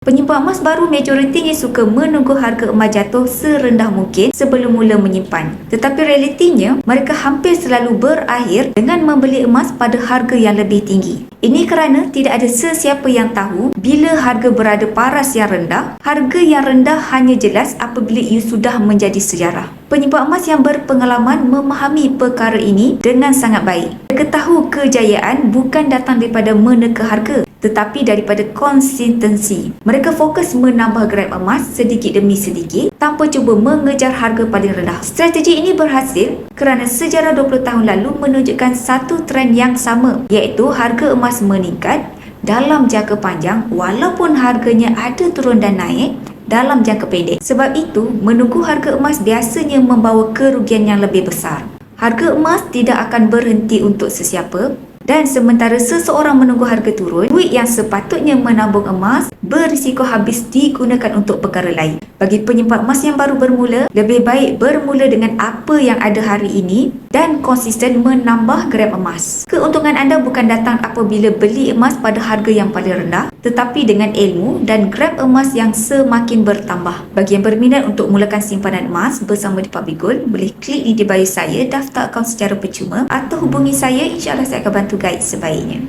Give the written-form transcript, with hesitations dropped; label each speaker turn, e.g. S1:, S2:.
S1: Penyimpan emas baru majoritinya suka menunggu harga emas jatuh serendah mungkin sebelum mula menyimpan. Tetapi realitinya, mereka hampir selalu berakhir dengan membeli emas pada harga yang lebih tinggi. Ini kerana tidak ada sesiapa yang tahu bila harga berada paras yang rendah. Harga yang rendah hanya jelas apabila ia sudah menjadi sejarah. Penyimpan emas yang berpengalaman memahami perkara ini dengan sangat baik. Mereka tahu kejayaan bukan datang daripada meneka harga, tetapi daripada konsistensi. Mereka fokus menambah gram emas sedikit demi sedikit tanpa cuba mengejar harga paling rendah. Strategi ini berhasil kerana sejarah 20 tahun lalu menunjukkan satu trend yang sama, iaitu harga emas meningkat dalam jangka panjang walaupun harganya ada turun dan naik dalam jangka pendek. Sebab itu, menunggu harga emas biasanya membawa kerugian yang lebih besar. Harga emas tidak akan berhenti untuk sesiapa. Dan sementara seseorang menunggu harga turun, duit yang sepatutnya menabung emas berisiko habis digunakan untuk perkara lain. Bagi penyimpan emas yang baru bermula, lebih baik bermula dengan apa yang ada hari ini dan konsisten menambah gram emas. Keuntungan anda bukan datang apabila beli emas pada harga yang paling rendah, tetapi dengan ilmu dan gram emas yang semakin bertambah. Bagi yang berminat untuk mulakan simpanan emas bersama Department Gold, boleh klik link di bio saya, daftar akaun secara percuma atau hubungi saya, insyaAllah saya akan bantu guide sebaiknya.